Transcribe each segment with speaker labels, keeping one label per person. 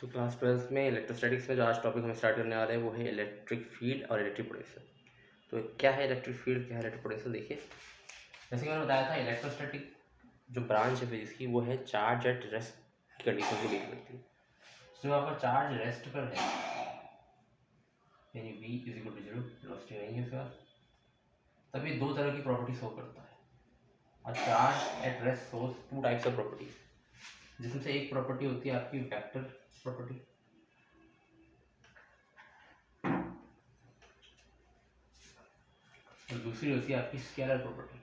Speaker 1: तो क्लास 12 में इलेक्ट्रोस्टैटिक्स में जो आज टॉपिक हम स्टार्ट करने वाले हैं वो है इलेक्ट्रिक फील्ड और इलेक्ट्रिक पोटेंशियल। तो क्या है इलेक्ट्रिक फील्ड, क्या है इलेक्ट्रिक पोटेंशियल, देखिए जैसे कि मैंने बताया था इलेक्ट्रोस्टैटिक जो ब्रांच है फिजिक्स की वो है चार्ज एट रेस्ट की कंडीशन को डील करती है। तो आपका चार्ज रेस्ट पर है यानी v is equal to 0, velocity नहीं है उसके तभी दो तरह की प्रॉपर्टी शो करता है। और charge at rest shows two types of properties, जिसमें से एक प्रॉपर्टी होती है आपकी वेक्टर प्रॉपर्टी और दूसरी होती है आपकी स्केलर प्रॉपर्टी।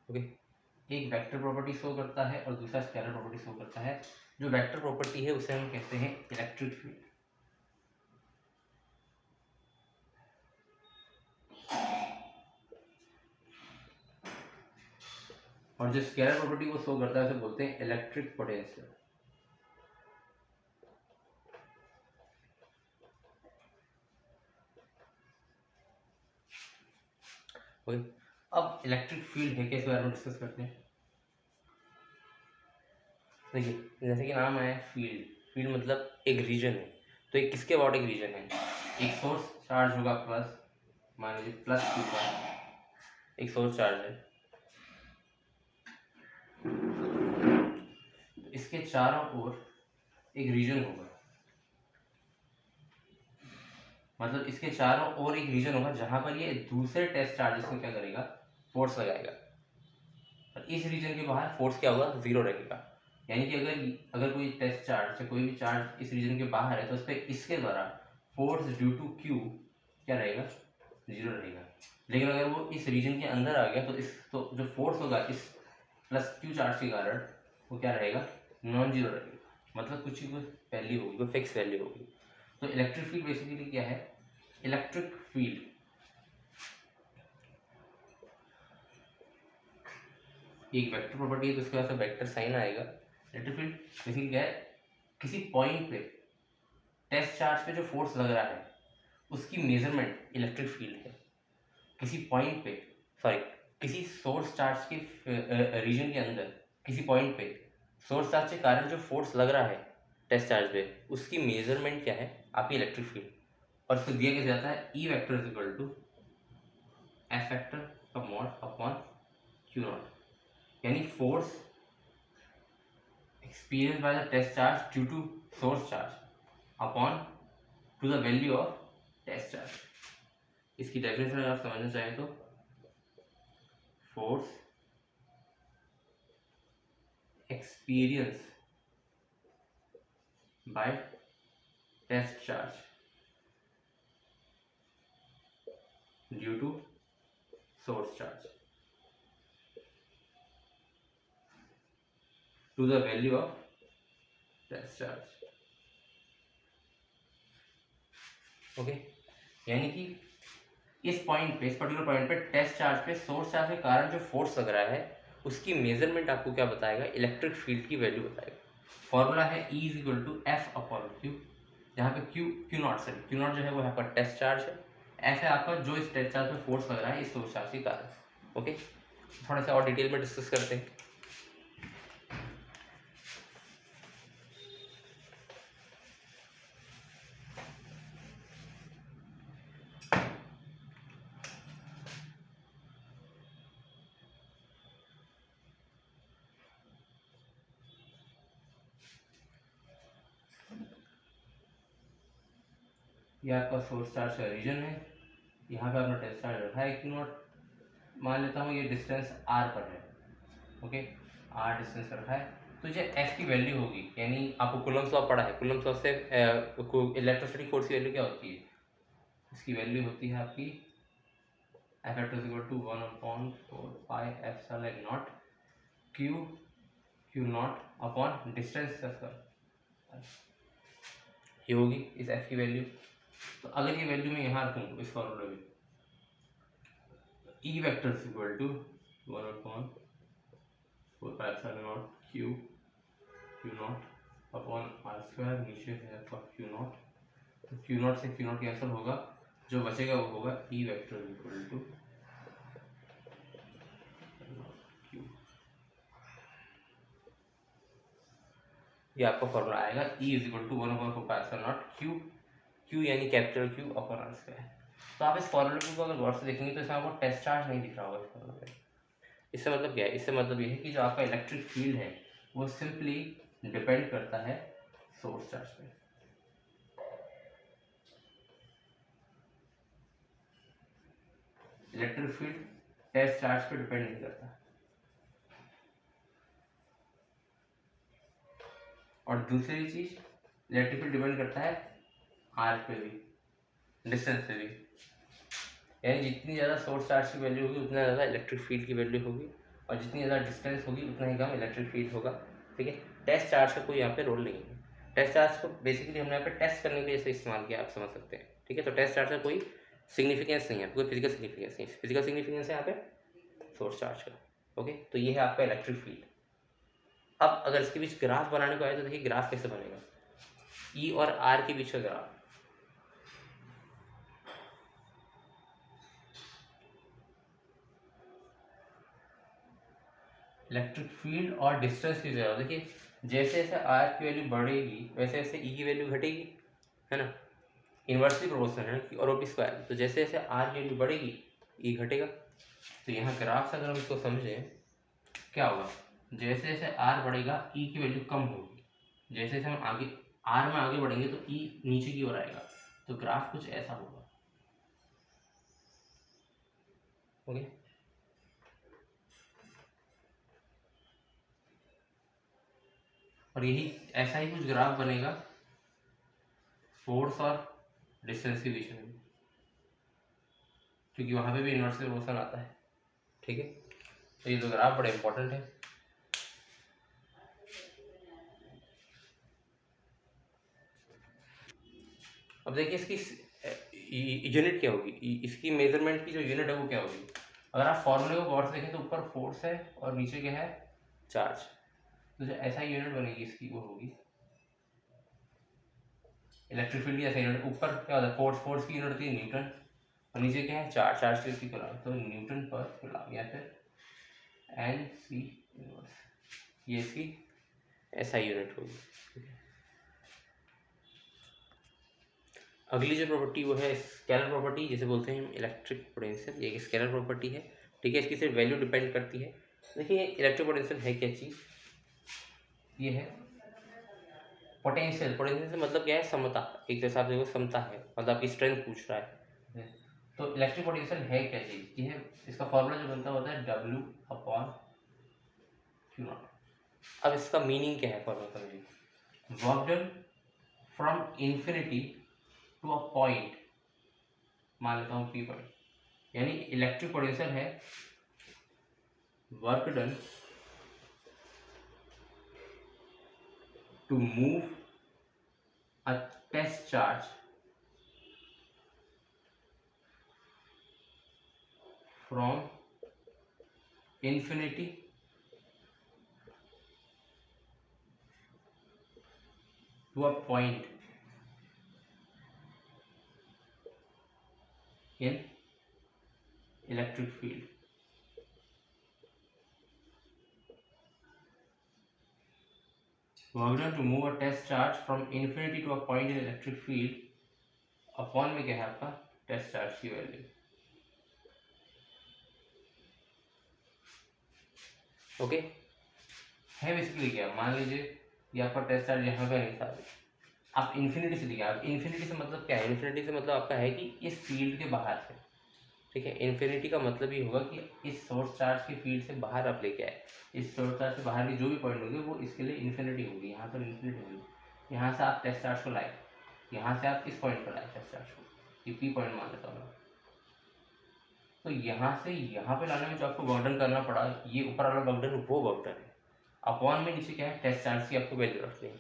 Speaker 1: ओके, एक वेक्टर प्रॉपर्टी शो करता है और दूसरा स्केलर प्रॉपर्टी शो करता है। जो वेक्टर प्रॉपर्टी है उसे हम कहते हैं इलेक्ट्रिक फील्ड, और जो स्केलर प्रॉपर्टी वो शो करता है उसे बोलते हैं इलेक्ट्रिक पोटेंशियल। ओके, अब इलेक्ट्रिक फील्ड है कैसे बारे में डिस्कस करते हैं। देखिए जैसे कि नाम है फील्ड, फील्ड मतलब एक रीजन है। तो एक किसके अबाउट एक रीजन है, एक सोर्स चार्ज होगा प्लस, मान लीजिए प्लस q पर एक सोर्स चार्ज है, इसके चारों ओर एक रीजन होगा, मतलब इसके चारों ओर एक रीजन होगा जहां पर ये दूसरे टेस्ट चार्जेस को क्या करेगा, फोर्स लगाएगा। और इस रीजन के बाहर फोर्स क्या होगा, जीरो रहेगा। यानी कि अगर कोई टेस्ट चार्ज या कोई भी चार्ज इस रीजन के बाहर है तो उस पर इसके द्वारा फोर्स ड्यू टू क्यू क्या रहेगा, जीरो रहेगा। लेकिन अगर वो इस रीजन के अंदर आ गया तो जो फोर्स होगा इस प्लस क्यू चार्ज के कारण वो क्या रहेगा, नॉन जीरो रहेगा, मतलब कुछ वैल्यू होगी, कोई फिक्स वैल्यू होगी। तो इलेक्ट्रिक फील्ड बेसिकली क्या है, इलेक्ट्रिक फील्ड एक वेक्टर प्रॉपर्टी है तो उसके बाद वेक्टर साइन आएगा। इलेक्ट्रिक फील्ड बेसिकली क्या है, किसी पॉइंट पे टेस्ट चार्ज पे जो फोर्स लग रहा है उसकी मेजरमेंट इलेक्ट्रिक फील्ड है। किसी पॉइंट पे किसी सोर्स चार्ज के रीजन के अंदर किसी पॉइंट पे सोर्स चार्ज के कारण जो फोर्स लग रहा है टेस्ट चार्ज पे उसकी मेजरमेंट क्या है, आपकी इलेक्ट्रिक फील्ड। और उसको दिया कैसे जाता है, E vector is equal to F vector का मॉड अपॉन क्यू नॉट, यानी force experienced by the test charge due to source charge upon to the value of test charge। इसकी डेफिनेशन अगर आप समझना चाहें तो force experience by test charge due to source charge to the value of test charge. Okay, यानी कि इस point पे, इस पर्टिकुलर पॉइंट पे टेस्ट चार्ज पे सोर्स चार्ज के कारण जो फोर्स लग रहा है उसकी मेजरमेंट आपको क्या बताएगा, इलेक्ट्रिक फील्ड की वैल्यू बताएगा। फॉर्मूला है E is equal to F upon q, जहाँ पे क्यू नॉट जो है वो यहाँ पर टेस्ट चार्ज है, एफ है आपका जो इस टेस्ट चार्ज पे फोर्स लग रहा है इस सोर्स चार्ज के कारण। ओके, थोड़ा सा और डिटेल में डिस्कस करते हैं। ये आपका सोर्स चार्ज का रीजन है, यहाँ पे आपने टेस्ट चार्ज रखा है क्यू नॉट, मान लेता हूँ ये डिस्टेंस आर पर है। ओके, आर डिस्टेंस पर रखा है तो जो एफ की वैल्यू होगी, यानी आपको कूलम्स लॉ पढ़ा है, कूलम्स लॉ से इलेक्ट्रोस्टैटिक फोर्स की वैल्यू क्या होती है, इसकी वैल्यू होती है आपकी F vector is equal to 1/4 pi epsilon naught q naught upon distance का, ये होगी इस एफ की वैल्यू। तो अगर ये वैल्यू मैं यहाँ रखूँ इस फॉर्मूले में, E vector is equal to 1/4 pi epsilon naught q naught upon are square, नीचे है आपका क्यू नॉट, तो क्यू नॉट से क्यू नॉट कैंसिल होगा, जो बचेगा वो होगा ई वेक्टर इक्वल टू ये आपका फॉर्मूला आएगा E is equal to 1/4πε0 Q, Q यानी capital Q upon are square. तो आप इस फॉर्मूले को अगर गौर से देखेंगे तो इसमें आपको टेस्ट चार्ज नहीं दिख रहा होगा इस फॉर्मूले में। इससे मतलब क्या है? इससे मतलब ये है कि जो आपका इलेक्ट्रिक फील्ड है वो सिंपली डिपेंड करता है सोर्स चार्ज पे। इलेक्ट्रिक फील्ड टेस्ट चार्ज पे डिपेंड नहीं करता। और दूसरी चीज, इलेक्ट्रिक फील्ड डिपेंड करता है आर पे भी, डिस्टेंस पे भी। यानी जितनी ज़्यादा सोर्स चार्ज की वैल्यू होगी उतना ज़्यादा इलेक्ट्रिक फील्ड की वैल्यू होगी, और जितनी ज़्यादा डिस्टेंस होगी उतना ही कम इलेक्ट्रिक फील्ड होगा। ठीक है, टेस्ट चार्ज का कोई यहाँ पे रोल नहीं है। टेस्ट चार्ज को बेसिकली हमने यहाँ पे टेस्ट करने के लिए से इस्तेमाल किया, आप समझ सकते हैं। ठीक है, तो टेस्ट चार्ज का कोई सिग्निफिकेंस नहीं है, कोई फिजिकल सिग्निफिकेंस नहीं है। फिजिकल सिग्निफिकेंस है यहाँ पे सोर्स चार्ज का। ओके, तो ये है आपका इलेक्ट्रिक फील्ड। अब अगर इसके बीच ग्राफ बनाने को आए तो देखिए ग्राफ कैसे बनेगा। ई और आर के बीच का ग्राफ, इलेक्ट्रिक फील्ड और डिस्टेंस की जगह देखिए, जैसे जैसे आर की वैल्यू बढ़ेगी वैसे वैसे ई की वैल्यू घटेगी, है ना। इन्वर्सली प्रोपोर्शनल है ना, और ओ पी स्क्वायर। तो जैसे जैसे आर की वैल्यू बढ़ेगी ई घटेगा। तो यहाँ ग्राफ से अगर हम इसको समझें क्या होगा, जैसे जैसे आर बढ़ेगा ई की वैल्यू कम होगी, जैसे जैसे हम आगे आर में आगे बढ़ेंगे तो ई नीचे की ओर आएगा। तो ग्राफ कुछ ऐसा होगा। ओके, और यही ऐसा ही कुछ ग्राफ बनेगा फोर्स और डिस्टेंस के बीच में भी, क्योंकि वहां पे भी इन्वर्सली प्रोपोर्शनल आता है। ठीक है, तो ये दो ग्राफ बड़े इंपॉर्टेंट है। अब देखिए इसकी यूनिट क्या होगी, इसकी मेजरमेंट की जो यूनिट है वो क्या होगी। अगर आप फॉर्मूले को गौर से देखें तो ऊपर फोर्स है और नीचे क्या है, चार्ज। तो जो ऐसा यूनिट बनेगी इसकी वो होगी इलेक्ट्रिक फील्ड की। ऐसा यूनिट ऊपर क्या होता है, फोर्स की यूनिट होती है न्यूटन, और नीचे क्या है, चार्ज की होती है कूलम। तो न्यूटन पर कूलम या फिर एन सी इनवर्स, ये इसकी ऐसा यूनिट होगी। अगली जो प्रॉपर्टी वो है स्केलर प्रॉपर्टी, जिसे बोलते हैं इलेक्ट्रिक पोटेंशियल। ये एक स्केलर प्रॉपर्टी है। ठीक है, इसकी सिर्फ वैल्यू डिपेंड करती है। देखिए इलेक्ट्रिक पोटेंशियल है क्या चीज़, ये है पोटेंशियल। पोटेंशियल से मतलब क्या है, समता। एक जैसा आप देखो समता है, मतलब आपकी स्ट्रेंथ पूछ रहा है। तो इलेक्ट्रिक पोटेंशियल है क्या चीज़, ये है इसका फॉर्मूला जो बनता होता है W अपॉन क्यू नॉट। अब इसका मीनिंग क्या है फॉर्मूला समझिए, work done from infinity to a point, मान लेता हूँ P पॉइंट, यानी इलेक्ट्रिक पोटेंशियल है work done to move a test charge from infinity to a point in electric field. Work done to move a test charge from infinity to a point in electric field, upon में क्या है आपका test charge की value. Okay, है basically क्या, मान लीजिए ये आपका टेस्ट चार्ज यहाँ पे नहीं था, आप इन्फिनिटी से लिखा। आप इन्फिनिटी से मतलब क्या है, इन्फिनिटी से मतलब आपका है कि इस फील्ड के बाहर से। ठीक है, इन्फिनिटी का मतलब ये होगा कि इस सोर्स चार्ज के फील्ड से बाहर आप लेके आए। इस सोर्स चार्ज से बाहर की जो भी पॉइंट होगी वो इसके लिए इन्फिनिटी होगी, यहाँ पर इन्फिनिटी होगी। यहाँ से आप टेस्ट चार्ज को लाए, यहाँ से आप इस पॉइंट पर लाए टेस्ट चार्ज को, ये पी पॉइंट मान लेता हूँ। तो यहाँ से यहाँ पे लाने में जो आपको वर्क डन करना पड़ा, ये ऊपर वाला वर्क डन वो वर्क डन है। अपॉन में नीचे क्या है, टेस्ट चार्ज की आपको वैल्यू रखनी है।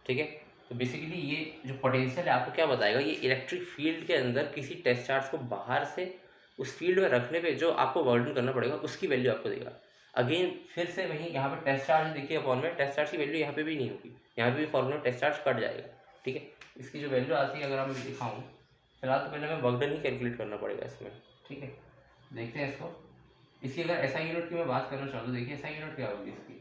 Speaker 1: ठीक है, तो बेसिकली ये जो पोटेंशियल है आपको क्या बताएगा, ये इलेक्ट्रिक फील्ड के अंदर किसी टेस्ट चार्ज को बाहर से उस फील्ड में रखने पे जो आपको वर्क डन करना पड़ेगा उसकी वैल्यू आपको देगा। अगेन फिर से वहीं यहाँ पे टेस्ट चार्ज देखिए, अपॉन में टेस्ट चार्ज की वैल्यू यहाँ पे भी नहीं होगी, यहाँ पे भी फॉर्मूला टेस्ट चार्ज कट जाएगा। ठीक है, इसकी जो वैल्यू आती है अगर मैं दिखाऊँ, फिलहाल तो पहले हमें वर्क डन ही कैलकुलेट करना पड़ेगा इसमें। ठीक है, देखते हैं इसको। इसकी अगर ऐसा यूनिट की मैं बात करना चाहूँ तो देखिए ऐसा यूनिट क्या होगी इसकी,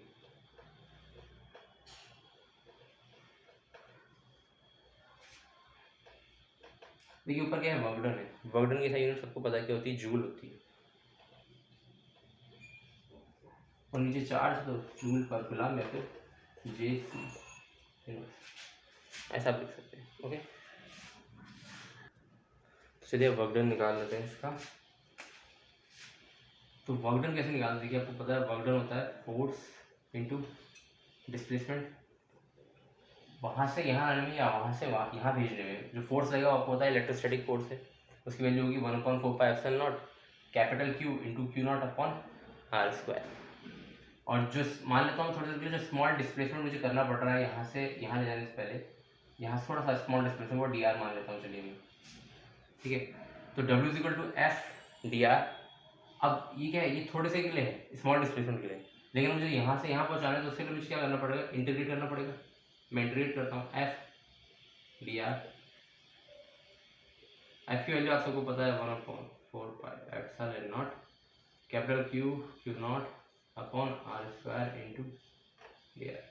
Speaker 1: देखिए ऊपर क्या है, वर्कडन है। वर्कडन की यूनिट सबको पता है क्या होती है, जूल होती है, और नीचे चार्ज तो जूल पर कूलम या फिर J/C ऐसा आप लिख सकते हैं। ओके, चलिए वर्कडन निकाल लेते हैं इसका। तो वर्कडन कैसे निकालते हैं, देखिए आपको पता है वर्कडन होता है फोर्स इनटू डिस्प्लेसमेंट, वहाँ से यहाँ आने में या वहाँ से यहाँ भेजने में जो फोर्स लगेगा आपको पता है इलेक्ट्रोस्टैटिक फोर्स है, उसकी वैल्यू होगी 1/4πε0 कैपिटल Q इंटू Q0/r²। और जो मान लेता हूँ थोड़ी देर के लिए जो स्मॉल डिस्प्लेसमेंट मुझे करना पड़ रहा है यहाँ से यहाँ ले जाने से पहले, यहाँ से थोड़ा सा स्मॉल डिस्प्लेसमेंट वो dr मान लेता हूँ, चलिए मैं, ठीक है। तो W=F/dr। अब ये क्या है, ये थोड़े से के लिए है, स्मॉल डिस्प्लेसमेंट के लिए, लेकिन मुझे यहाँ से यहाँ पहुँचाना है तो उसके लिए मुझे क्या करना पड़ेगा, इंटीग्रेट करना पड़ेगा। मैं इंटीग्रेट करता हूँ F/dr। F की वैल्यू आप सबको पता है 1/4πε0 capital Q Q0/r² into dr।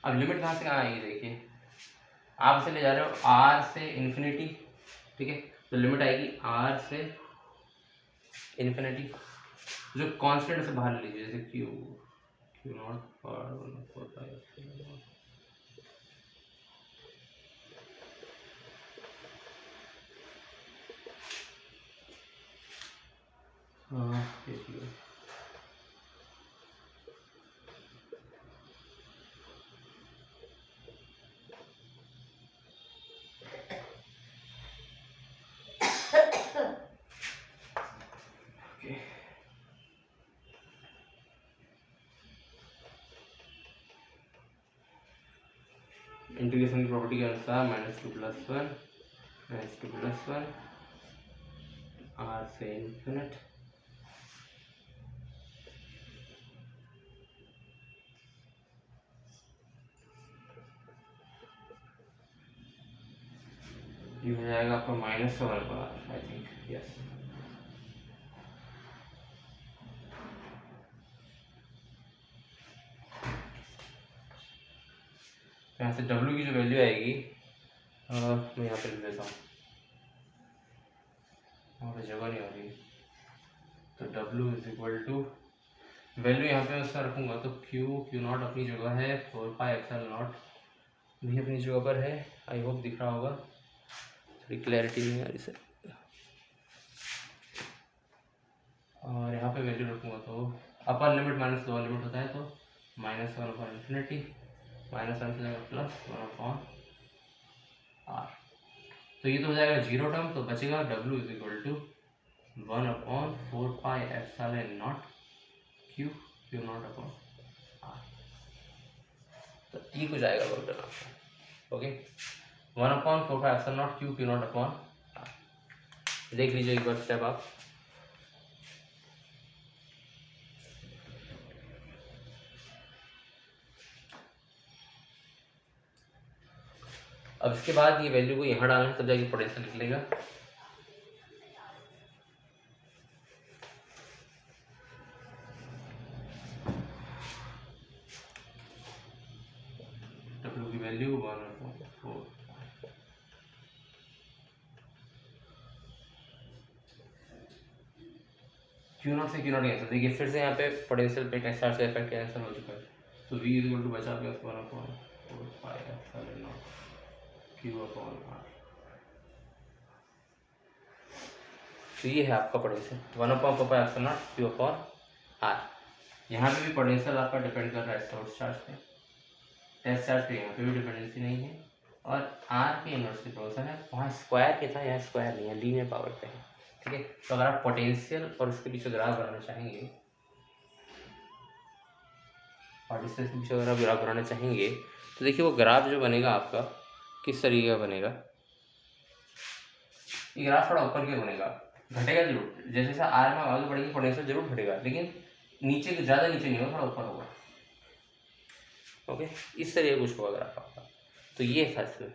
Speaker 1: अब लिमिट कहाँ से कहाँ आएगी, देखिए आप इसे ले जा रहे हो r से इन्फिनिटी, ठीक है, तो लिमिट आएगी r से इन्फिनिटी, जो कांस्टेंट से बाहर ले लीजिए, जैसे Q0 और 1/4πε0। हाँ देखिए इंटीग्रेशन की प्रॉपर्टी के अनुसार -2+1 r से इन्फिनिट ये हो जाएगा आपका -1/r, आई थिंक, यस। यहाँ से W की जो वैल्यू आएगी मैं यहाँ पे लिख देता हूँ, वहाँ पे जगह नहीं आ रही, तो W वैल्यू यहाँ पे उसका रखूँगा तो Q0 अपनी जगह है, 4πε0 भी अपनी जगह पर है। आई होप दिख रहा होगा, थोड़ी क्लैरिटी नहीं आ रही सर। और यहाँ पे वैल्यू रखूँगा तो upper limit minus lower limit होता है, तो -1/∞ -1 से जाएगा +1/r। तो ये तो हो जाएगा जीरो टर्म, तो बचेगा W=1/4πε0 Q0/r। तो ये कुछ आएगा वर्कडन आपका, ओके, 1/4πε0 Q0/r। देख लीजिए एक बार स्टेप आप। अब इसके बाद ये वैल्यू को यहाँ डालना है, तब जाके पोटेंशियल निकलेगा। W की वैल्यू 1/4, Q0 से Q0 कैंसिल, देखिए फिर से यहाँ पे पोटेंशियल पे टेस्ट चार्ज का इफेक्ट कैंसिल हो चुका है, तो V बचा गया 1/4πε0 Q/r। तो ये है आपका पोटेंशियल 1/4πε0 Q/r। यहाँ पे भी पोटेंशियल आपका डिपेंड कर रहा है सोर्स चार्ज पे, टेस्ट चार्ज पे यहाँ पे भी डिपेंडेंसी नहीं है, और R की इनवर्सली प्रोपोर्शनल है, वहाँ स्क्वायर पे था, यहाँ स्क्वायर नहीं है, लीनियर पावर पे है, ठीक है। तो अगर आप पोटेंशियल और उसके पीछे ग्राफ बनाना चाहेंगे, और डिस्टेंस के पीछे अगर आप ग्राफ बनाना चाहेंगे, तो देखिए वो ग्राफ जो बनेगा आपका किस तरीके का बनेगा। ये ग्राफ थोड़ा ऊपर के बनेगा, घटेगा जरूर, जैसे जैसे R में आगे बढ़ेगी पोटेंशियल जरूर घटेगा, लेकिन नीचे ज़्यादा नीचे नहीं होगा, थोड़ा ऊपर होगा, ओके। इस तरह कुछ होगा ग्राफ आपका। तो ये था इसमें